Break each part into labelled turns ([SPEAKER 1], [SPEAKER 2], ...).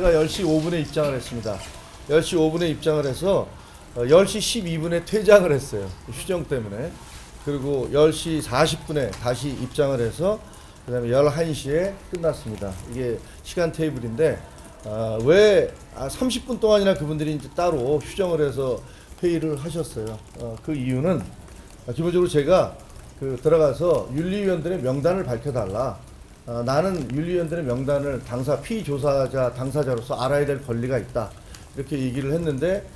[SPEAKER 1] 제가 10시 5분에 입장을 했습니다. 10시 5분에 입장을 해서 10시 12분에 퇴장을 했어요. 휴정 때문에. 그리고 10시 40분에 다시 입장을 해서 그 다음에 11시에 끝났습니다. 이게 시간 테이블인데 왜 30분 동안이나 그분들이 이제 따로 휴정을 해서 회의를 하셨어요. 그 이유는 기본적으로 제가 들어가서 윤리위원들의 명단을 밝혀달라. 나는 윤리위원들의 명단을 피조사자 당사자로서 알아야 될 권리가 있다. 이렇게 얘기를 했는데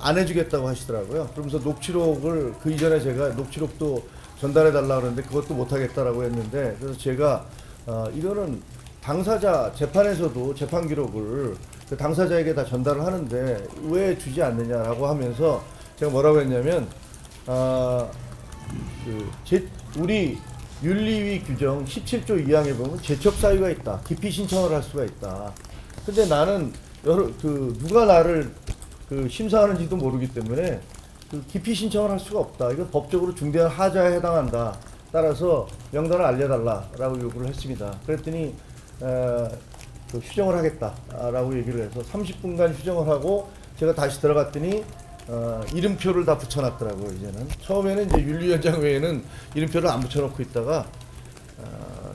[SPEAKER 1] 안 해주겠다고 하시더라고요. 그러면서 녹취록을 그 이전에 제가 녹취록도 전달해 달라고 그러는데 그것도 못 하겠다라고 했는데, 그래서 제가 이거는 당사자 재판에서도 재판 기록을 그 당사자에게 다 전달을 하는데 왜 주지 않느냐라고 하면서 제가 뭐라고 했냐면 우리 윤리위 규정 17조 2항에 보면 제척 사유가 있다. 기피 신청을 할 수가 있다. 근데 나는 누가 나를 심사하는지도 모르기 때문에 기피 신청을 할 수가 없다. 이건 법적으로 중대한 하자에 해당한다. 따라서 명단을 알려달라라고 요구를 했습니다. 그랬더니 휴정을 하겠다라고 얘기를 해서 30분간 휴정을 하고 제가 다시 들어갔더니 이름표를 다 붙여놨더라고요. 이제는 처음에는 이제 윤리위원장 외에는 이름표를 안 붙여놓고 있다가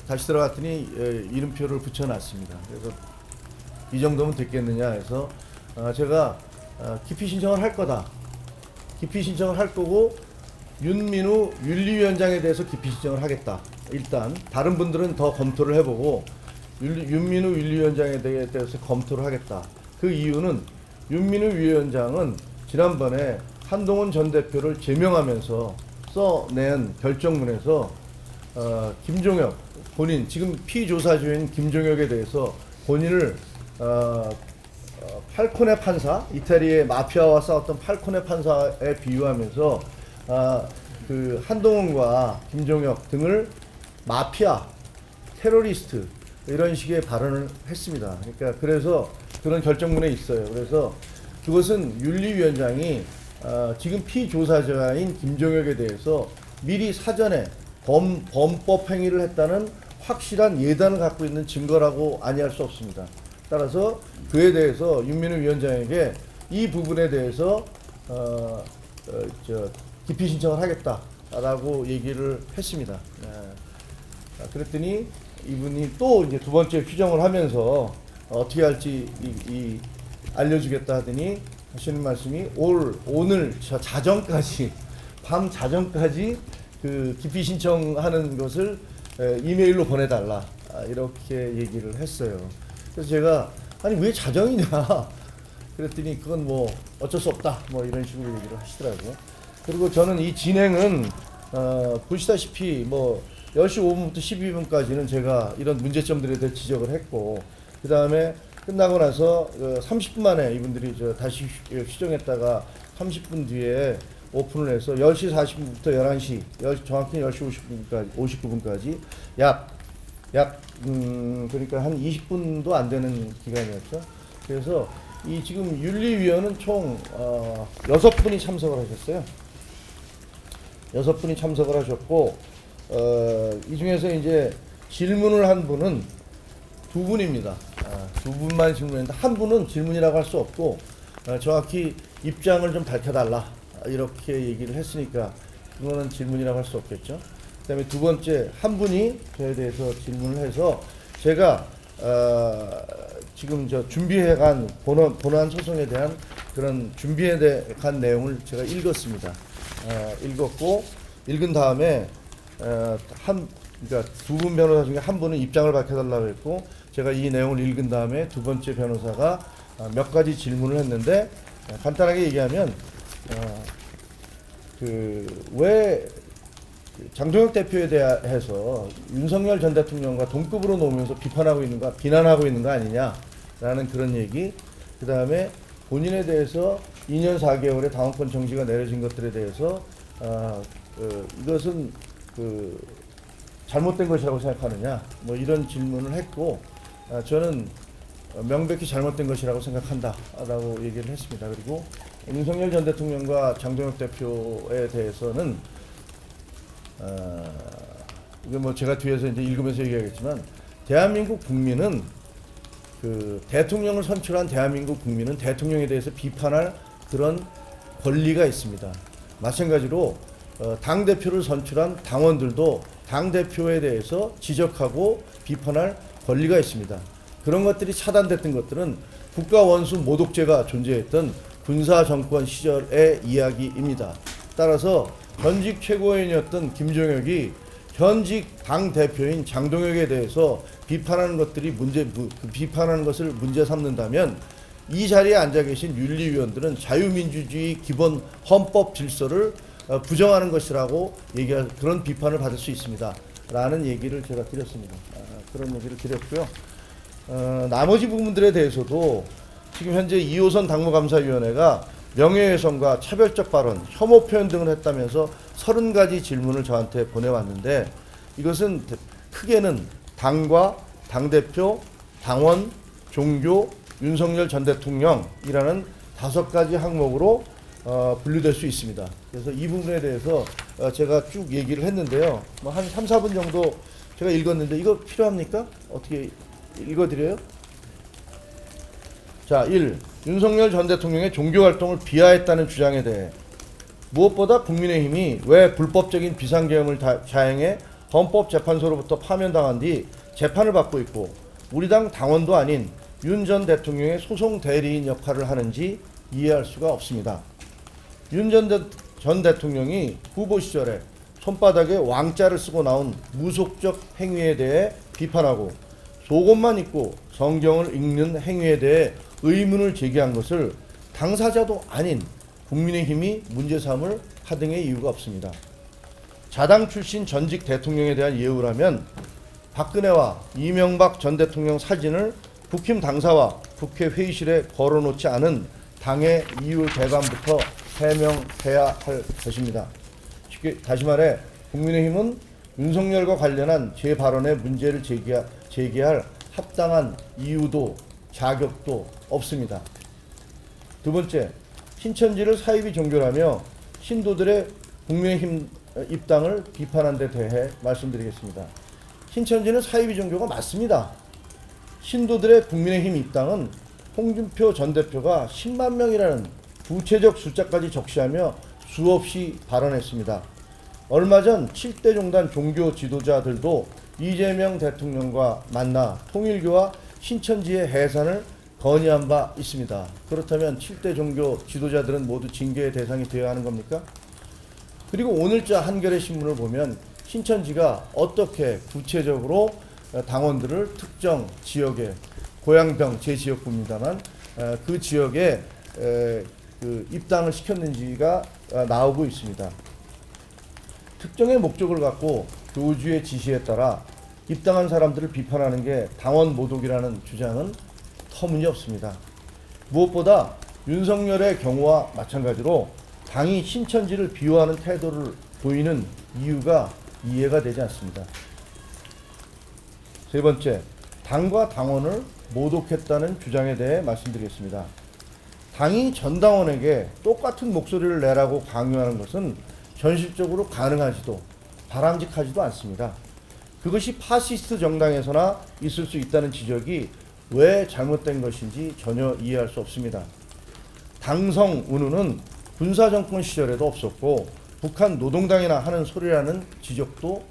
[SPEAKER 1] 다시 들어갔더니 이름표를 붙여놨습니다. 그래서 이 정도면 됐겠느냐 해서 제가 기피 신청을 할 거다. 기피 신청을 할 거고 윤민우 윤리위원장에 대해서 기피 신청을 하겠다. 일단 다른 분들은 더 검토를 해보고 윤민우 윤리위원장에 대해서 검토를 하겠다. 그 이유는 윤민우 위원장은 지난번에 한동훈 전 대표를 제명하면서 써낸 결정문에서 김종혁 본인, 지금 피조사주인 김종혁에 대해서 본인을 팔코네 판사, 이태리의 마피아와 싸웠던 팔코네 판사에 비유하면서 한동훈과 김종혁 등을 마피아, 테러리스트 이런 식의 발언을 했습니다. 그러니까 그래서 그런 결정문에 있어요. 그래서 그것은 윤리위원장이 지금 피조사자인 김종혁에 대해서 미리 사전에 범법 행위를 했다는 확실한 예단을 갖고 있는 증거라고 아니할 수 없습니다. 따라서 그에 대해서 윤민우 위원장에게 이 부분에 대해서 기피 신청을 하겠다라고 얘기를 했습니다. 그랬더니 이분이 또 이제 두 번째 휴정을 하면서 어떻게 할지 알려주겠다 하더니 하시는 말씀이 오늘 자정까지 밤 자정까지 기피 신청하는 것을 이메일로 보내달라 이렇게 얘기를 했어요. 그래서 제가 아니 왜 자정이냐 그랬더니 그건 뭐 어쩔 수 없다 뭐 이런 식으로 얘기를 하시더라고요. 그리고 저는 이 진행은 보시다시피 뭐 10시 5분부터 12분까지는 제가 이런 문제점들에 대해 지적을 했고, 그 다음에 끝나고 나서 30분 만에 이분들이 다시 휴정했다가 30분 뒤에 오픈을 해서 10시 40분부터 11시, 정확히 10시 59분까지 그러니까 한 20분도 안 되는 기간이었죠. 그래서 지금 윤리위원은 총 6분이 참석을 하셨어요. 6분이 참석을 하셨고, 이 중에서 이제 질문을 한 분은 2분입니다. 2분만 질문했는데 한 분은 질문이라고 할 수 없고 정확히 입장을 좀 밝혀달라 이렇게 얘기를 했으니까 그거는 질문이라고 할 수 없겠죠. 그 다음에 두 번째 한 분이 저에 대해서 질문을 해서 제가 지금 준비해간 본안 소송에 대한 그런 준비해간 내용을 제가 읽었습니다. 읽었고 읽은 다음에 그러니까 두 분 변호사 중에 한 분은 입장을 밝혀달라고 했고, 제가 이 내용을 읽은 다음에 두 번째 변호사가 몇 가지 질문을 했는데, 간단하게 얘기하면 왜 장동혁 대표에 대해서 윤석열 전 대통령과 동급으로 놓으면서 비난하고 있는 거 아니냐라는 그런 얘기. 그 다음에 본인에 대해서 2년 4개월의 당원권 정지가 내려진 것들에 대해서 이것은 잘못된 것이라고 생각하느냐 뭐 이런 질문을 했고, 저는 명백히 잘못된 것이라고 생각한다라고 얘기를 했습니다. 그리고 윤석열 전 대통령과 장동혁 대표에 대해서는 이거 뭐 제가 뒤에서 이제 읽으면서 얘기하겠지만, 대한민국 국민은 그 대통령을 선출한 대한민국 국민은 대통령에 대해서 비판할 그런 권리가 있습니다. 마찬가지로 당 대표를 선출한 당원들도 당 대표에 대해서 지적하고 비판할 권리가 있습니다. 그런 것들이 차단됐던 것들은 국가 원수 모독죄가 존재했던 군사 정권 시절의 이야기입니다. 따라서 현직 최고위원이었던 김종혁이 현직 당 대표인 장동혁에 대해서 비판하는 것을 문제 삼는다면 이 자리에 앉아 계신 윤리위원들은 자유민주주의 기본 헌법 질서를 부정하는 것이라고 얘기할 그런 비판을 받을 수 있습니다. 라는 얘기를 제가 드렸습니다. 그런 얘기를 드렸고요. 나머지 부분들에 대해서도 지금 현재 2호선 당무감사위원회가 명예훼손과 차별적 발언, 혐오 표현 등을 했다면서 30가지 질문을 저한테 보내왔는데 이것은 크게는 당과 당대표, 당원, 종교, 윤석열 전 대통령이라는 5가지 항목으로 분류될 수 있습니다. 그래서 이 부분에 대해서 제가 쭉 얘기를 했는데요. 뭐 한 3, 4분 정도 제가 읽었는데 이거 필요합니까? 어떻게 읽어드려요? 자, 1. 윤석열 전 대통령의 종교활동을 비하했다는 주장에 대해 무엇보다 국민의힘이 왜 불법적인 비상계엄을 자행해 헌법재판소로부터 파면당한 뒤 재판을 받고 있고 우리 당 당원도 아닌 윤 전 대통령의 소송 대리인 역할을 하는지 이해할 수가 없습니다. 윤 전 대통령이 후보 시절에 손바닥에 왕자를 쓰고 나온 무속적 행위에 대해 비판하고 속옷만 입고 성경을 읽는 행위에 대해 의문을 제기한 것을 당사자도 아닌 국민의힘이 문제 삼을 하등의 이유가 없습니다. 자당 출신 전직 대통령에 대한 예우라면 박근혜와 이명박 전 대통령 사진을 국힘 당사와 국회 회의실에 걸어놓지 않은 당의 이유 대반부터 해명해야 할 것입니다. 다시 말해 국민의힘은 윤석열과 관련한 제 발언에 문제를 제기할 합당한 이유도 자격도 없습니다. 두 번째, 신천지를 사이비 종교라며 신도들의 국민의힘 입당을 비판한 데 대해 말씀드리겠습니다. 신천지는 사이비 종교가 맞습니다. 신도들의 국민의힘 입당은 홍준표 전 대표가 10만 명이라는 구체적 숫자까지 적시하며 수없이 발언했습니다. 얼마 전 7대 종단 종교 지도자들도 이재명 대통령과 만나 통일교와 신천지의 해산을 건의한 바 있습니다. 그렇다면 7대 종교 지도자들은 모두 징계의 대상이 되어야 하는 겁니까? 그리고 오늘자 한겨레 신문을 보면 신천지가 어떻게 구체적으로 당원들을 특정 지역에, 고양병 제 지역구입니다만 그 지역에 그 입당을 시켰는지가 나오고 있습니다. 특정의 목적을 갖고 교주의 지시에 따라 입당한 사람들을 비판하는 게 당원 모독이라는 주장은 터무니없습니다. 무엇보다 윤석열의 경우와 마찬가지로 당이 신천지를 비호하는 태도를 보이는 이유가 이해가 되지 않습니다. 세 번째, 당과 당원을 모독했다는 주장에 대해 말씀드리겠습니다. 당이 전당원에게 똑같은 목소리를 내라고 강요하는 것은 현실적으로 가능하지도 바람직하지도 않습니다. 그것이 파시스트 정당에서나 있을 수 있다는 지적이 왜 잘못된 것인지 전혀 이해할 수 없습니다. 당성 운운은 군사정권 시절에도 없었고 북한 노동당이나 하는 소리라는 지적도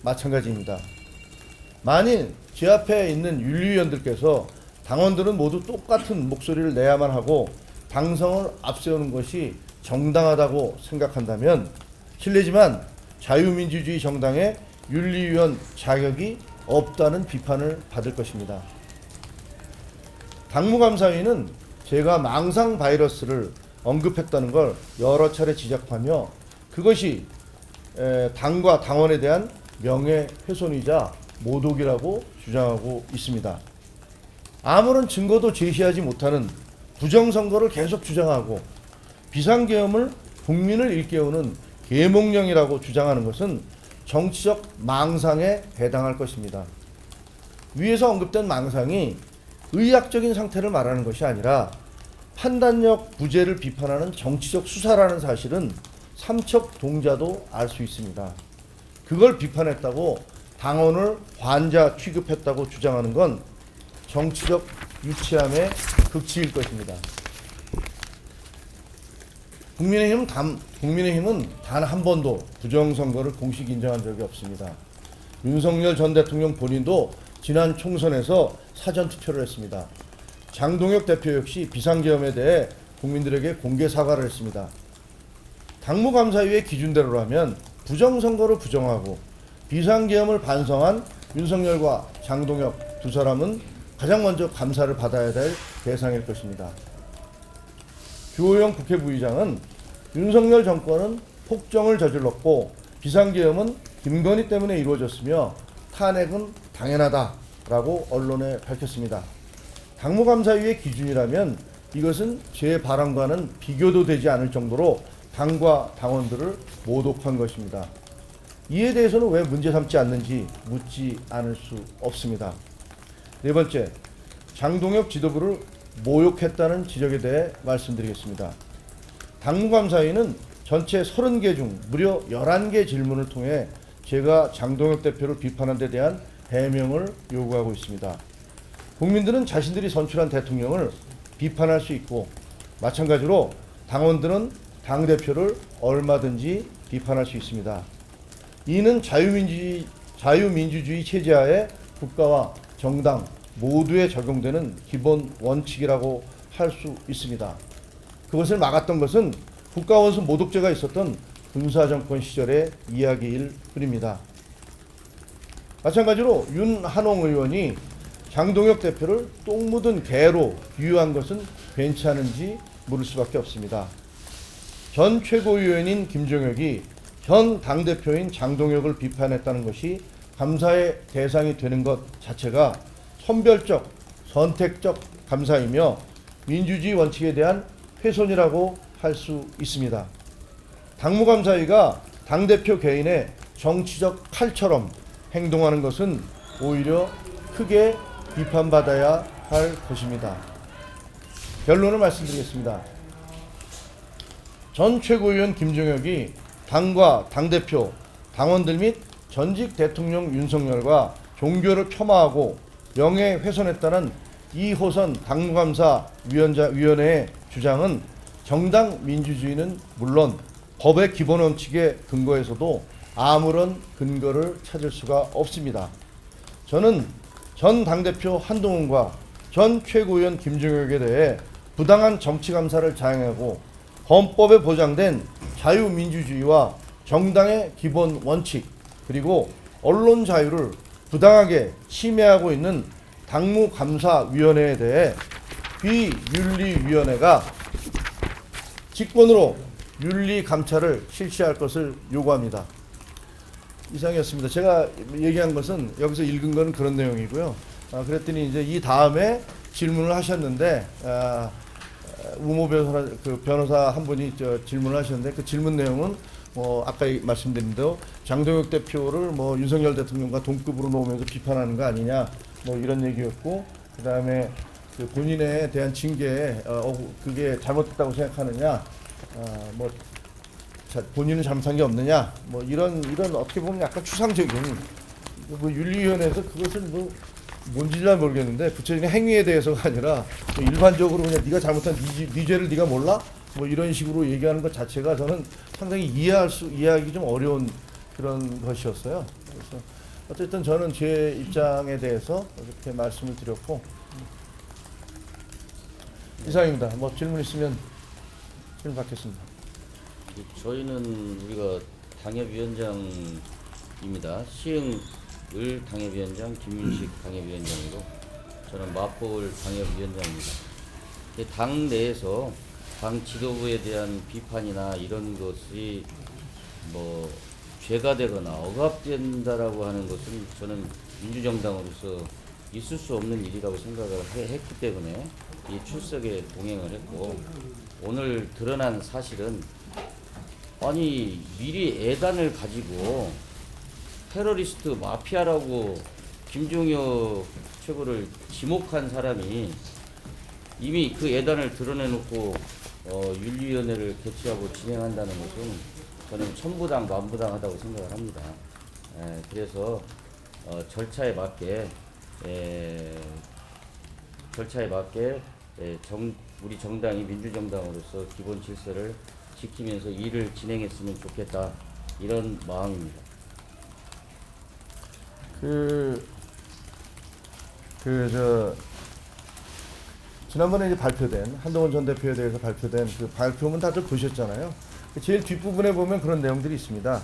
[SPEAKER 1] 마찬가지입니다. 만일 제 앞에 있는 윤리위원들께서 당원들은 모두 똑같은 목소리를 내야만 하고 당성을 앞세우는 것이 정당하다고 생각한다면 실례지만 자유민주주의 정당의 윤리위원 자격이 없다는 비판을 받을 것입니다. 당무감사위는 제가 망상 바이러스를 언급했다는 걸 여러 차례 지적하며 그것이 당과 당원에 대한 명예훼손이자 모독이라고 주장하고 있습니다. 아무런 증거도 제시하지 못하는 부정선거를 계속 주장하고 비상계엄을 국민을 일깨우는 계몽령이라고 주장하는 것은 정치적 망상에 해당할 것입니다. 위에서 언급된 망상이 의학적인 상태를 말하는 것이 아니라 판단력 부재를 비판하는 정치적 수사라는 사실은 삼척 동자도 알 수 있습니다. 그걸 비판했다고 당원을 환자 취급했다고 주장하는 건 정치적 유치함에 극치일 것입니다. 국민의힘은 단 한 번도 부정선거를 공식 인정한 적이 없습니다. 윤석열 전 대통령 본인도 지난 총선에서 사전투표를 했습니다. 장동혁 대표 역시 비상계엄에 대해 국민들에게 공개 사과를 했습니다. 당무감사위의 기준대로라면 부정선거를 부정하고 비상계엄을 반성한 윤석열과 장동혁 두 사람은 가장 먼저 감사를 받아야 될 대상일 것입니다. 주호영 국회 부의장은 윤석열 정권은 폭정을 저질렀고 비상계엄은 김건희 때문에 이루어졌으며 탄핵은 당연하다라고 언론에 밝혔습니다. 당무감사위의 기준이라면 이것은 제 발언과는 비교도 되지 않을 정도로 당과 당원들을 모독한 것입니다. 이에 대해서는 왜 문제 삼지 않는지 묻지 않을 수 없습니다. 네 번째, 장동혁 지도부를 모욕했다는 지적에 대해 말씀드리겠습니다. 당무감사위는 전체 30개 중 무려 11개 질문을 통해 제가 장동혁 대표를 비판한 데 대한 해명을 요구하고 있습니다. 국민들은 자신들이 선출한 대통령을 비판할 수 있고 마찬가지로 당원들은 당대표를 얼마든지 비판할 수 있습니다. 이는 자유민주주의 체제하에 국가와 정당 모두에 적용되는 기본 원칙이라고 할 수 있습니다. 그것을 막았던 것은 국가원수 모독죄가 있었던 군사정권 시절의 이야기일 뿐입니다. 마찬가지로 윤한홍 의원이 장동혁 대표를 똥 묻은 개로 비유한 것은 괜찮은지 물을 수밖에 없습니다. 전 최고위원인 김종혁이 현 당대표인 장동혁을 비판했다는 것이 감사의 대상이 되는 것 자체가 선별적, 선택적 감사이며 민주주의 원칙에 대한 훼손이라고 할 수 있습니다. 당무감사위가 당대표 개인의 정치적 칼처럼 행동하는 것은 오히려 크게 비판받아야 할 것입니다. 결론을 말씀드리겠습니다. 전 최고위원 김종혁이 당과 당대표, 당원들 및 전직 대통령 윤석열과 종교를 폄하하고 명예훼손했다는 이호선 당무감사위원회의 주장은 정당 민주주의는 물론 법의 기본 원칙에 근거해서도 아무런 근거를 찾을 수가 없습니다. 저는 전 당대표 한동훈과 전 최고위원 김종혁에 대해 부당한 정치감사를 자행하고 헌법에 보장된 자유민주주의와 정당의 기본 원칙 그리고 언론 자유를 부당하게 침해하고 있는 당무감사위원회에 대해 비윤리위원회가 직권으로 윤리감찰을 실시할 것을 요구합니다. 이상이었습니다. 제가 얘기한 것은 여기서 읽은 건 그런 내용이고요. 그랬더니 이제 이 다음에 질문을 하셨는데 우모 변호사 한 분이 질문을 하셨는데 그 질문 내용은 아까 말씀드린 대로 장동혁 대표를 윤석열 대통령과 동급으로 놓으면서 비판하는 거 아니냐 이런 얘기였고 그다음에 그 본인에 대한 징계에 그게 잘못됐다고 생각하느냐 본인은 잘못한 게 없느냐 이런 어떻게 보면 약간 추상적인 윤리위원회에서 그것을 뭔지 잘 모르겠는데 구체적인 행위에 대해서가 아니라 일반적으로 그냥 네가 잘못한 네 죄를 네가 몰라 이런 식으로 얘기하는 것 자체가 저는 상당히 이해하기 좀 어려운 그런 것이었어요. 그래서 어쨌든 저는 제 입장에 대해서 이렇게 말씀을 드렸고 이상입니다. 질문 있으면 질문 받겠습니다.
[SPEAKER 2] 저희는 우리가 당협위원장입니다. 시흥을 당협위원장, 김윤식 당협위원장이고 저는 마포을 당협위원장입니다. 당 내에서 당 지도부에 대한 비판이나 이런 것이 죄가 되거나 억압된다라고 하는 것은 저는 민주정당으로서 있을 수 없는 일이라고 생각을 했기 때문에 이 출석에 동행을 했고 오늘 드러난 사실은 아니 미리 애단을 가지고 테러리스트 마피아라고 김종혁 최고를 지목한 사람이 이미 그 애단을 드러내놓고 윤리위원회를 개최하고 진행한다는 것은 저는 천부당 만부당하다고 생각을 합니다. 그래서 절차에 맞게 절차에 맞게 우리 정당이 민주정당으로서 기본 질서를 지키면서 일을 진행했으면 좋겠다, 이런 마음입니다.
[SPEAKER 1] 지난번에 이제 발표된 한동훈 전 대표에 대해서 발표된 그 발표문 다들 보셨잖아요. 제일 뒷부분에 보면 그런 내용들이 있습니다.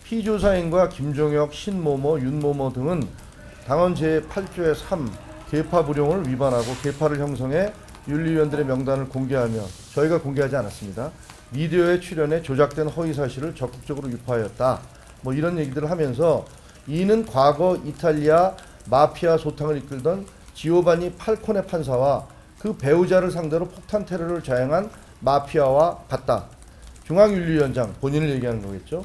[SPEAKER 1] 피조사인과 김종혁, 신모모, 윤모모 등은 당헌 제8조의 3 계파 불용을 위반하고 계파를 형성해 윤리위원들의 명단을 공개하며, 저희가 공개하지 않았습니다, 미디어에 출연해 조작된 허위 사실을 적극적으로 유포하였다, 뭐 이런 얘기들을 하면서, 이는 과거 이탈리아 마피아 소탕을 이끌던 지오바니 팔코네 판사와 그 배우자를 상대로 폭탄 테러를 자행한 마피아와 같다. 중앙윤리위원장 본인을 얘기하는 거겠죠.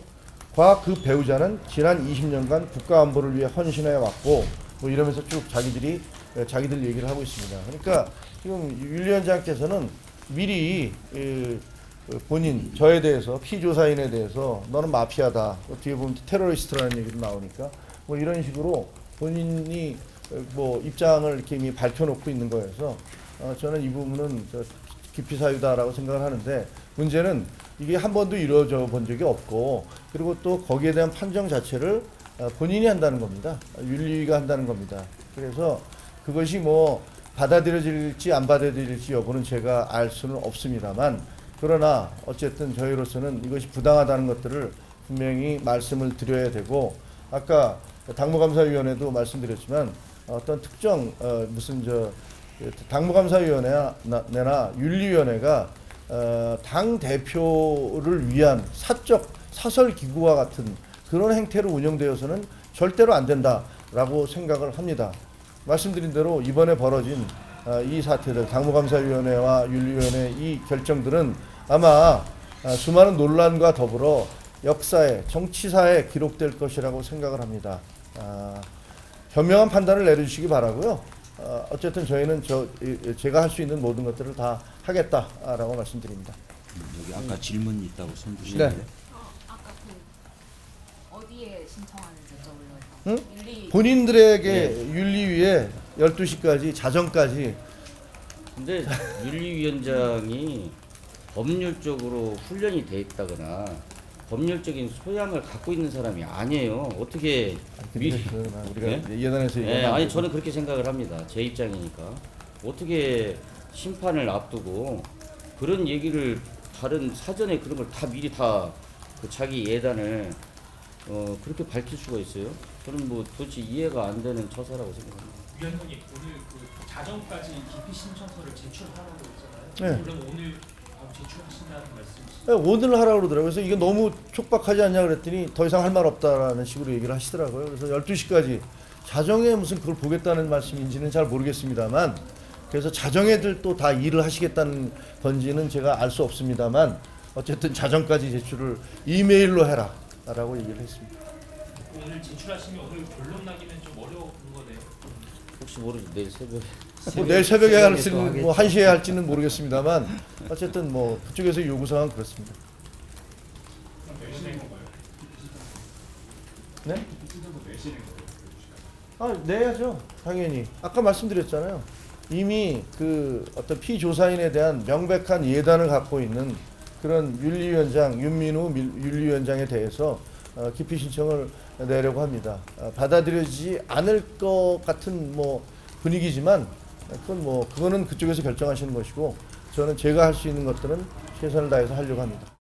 [SPEAKER 1] 과 그 배우자는 지난 20년간 국가 안보를 위해 헌신해 왔고, 뭐 이러면서 쭉 자기들 얘기를 하고 있습니다. 그러니까 지금 윤리위원장께서는 미리 본인, 저에 대해서, 피조사인에 대해서 너는 마피아다, 뒤에 보면 테러리스트라는 얘기도 나오니까 뭐 이런 식으로 본인이 뭐 입장을 이렇게 이미 밝혀놓고 있는 거여서 저는 이 부분은 기피 사유다라고 생각을 하는데, 문제는 이게 한 번도 이루어져 본 적이 없고, 그리고 또 거기에 대한 판정 자체를 본인이 한다는 겁니다. 윤리위가 한다는 겁니다. 그래서 그것이 뭐 받아들여질지 안 받아들여질지 여부는 제가 알 수는 없습니다만, 그러나 어쨌든 저희로서는 이것이 부당하다는 것들을 분명히 말씀을 드려야 되고, 아까 당무감사위원회도 말씀드렸지만 어떤 특정 당무감사위원회나 윤리위원회가 당 대표를 위한 사적 사설 기구와 같은 그런 행태로 운영되어서는 절대로 안 된다라고 생각을 합니다. 말씀드린 대로 이번에 벌어진 이 사태들, 당무감사위원회와 윤리위원회 이 결정들은 아마 수많은 논란과 더불어 역사에, 정치사에 기록될 것이라고 생각을 합니다. 현명한 판단을 내려주시기 바라고요. 어쨌든 저희는 제가 할 수 있는 모든 것들을 다 하겠다라고 말씀드립니다.
[SPEAKER 3] 여기 아까 질문이 있다고 손 드시는데.
[SPEAKER 1] 네.
[SPEAKER 4] 아까 어디에 신청하는지 여쭤보려고.
[SPEAKER 1] 응?
[SPEAKER 4] 윤리
[SPEAKER 1] 본인들에게 윤리위에 12시까지 자정까지.
[SPEAKER 2] 근데 윤리위원장이 법률적으로 훈련이 돼 있다거나 법률적인 소양을 갖고 있는 사람이 아니에요. 어떻게
[SPEAKER 1] 우리가
[SPEAKER 2] 네?
[SPEAKER 1] 예단해서
[SPEAKER 2] 네, 아니 저는 그렇게 생각을 합니다. 제 입장이니까. 어떻게 심판을 앞두고 그런 얘기를 다른 사전에 그런 걸 다 미리 다 그 자기 예단을 그렇게 밝힐 수가 있어요? 저는 뭐 도대체 이해가 안 되는 처사라고 생각합니다.
[SPEAKER 5] 위원장님, 오늘 그 자정까지 기피 신청서를 제출하라고 했잖아요.
[SPEAKER 1] 네.
[SPEAKER 5] 그럼 오늘 바로 제출하신다는 말씀이시죠?
[SPEAKER 1] 네, 오늘 하라고 그러더라고요. 그래서 이게 너무 촉박하지 않냐 그랬더니 더 이상 할 말 없다라는 식으로 얘기를 하시더라고요. 그래서 12시까지 자정에 무슨 그걸 보겠다는 말씀인지는 잘 모르겠습니다만, 그래서 자정에들 또 다 일을 하시겠다는 건지는 제가 알 수 없습니다만, 어쨌든 자정까지 제출을 이메일로 해라 라고 얘기를 했습니다.
[SPEAKER 5] 오늘 제출하시면 오늘 결론 나기는 좀 어려운 거네요.
[SPEAKER 2] 혹시 모르죠. 내일 새벽에.
[SPEAKER 1] 뭐 내일 새벽에 할지는 뭐 1시에 할지는 모르겠습니다만, 어쨌든 뭐 그쪽에서 요구사항은 그렇습니다. 네? 내야죠. 당연히. 아까 말씀드렸잖아요. 이미 그 어떤 피조사인에 대한 명백한 예단을 갖고 있는 그런 윤리위원장, 윤민우 윤리위원장에 대해서 기피 신청을 내려고 합니다. 받아들여지지 않을 것 같은 뭐 분위기지만, 그거는 그쪽에서 결정하시는 것이고, 저는 제가 할 수 있는 것들은 최선을 다해서 하려고 합니다.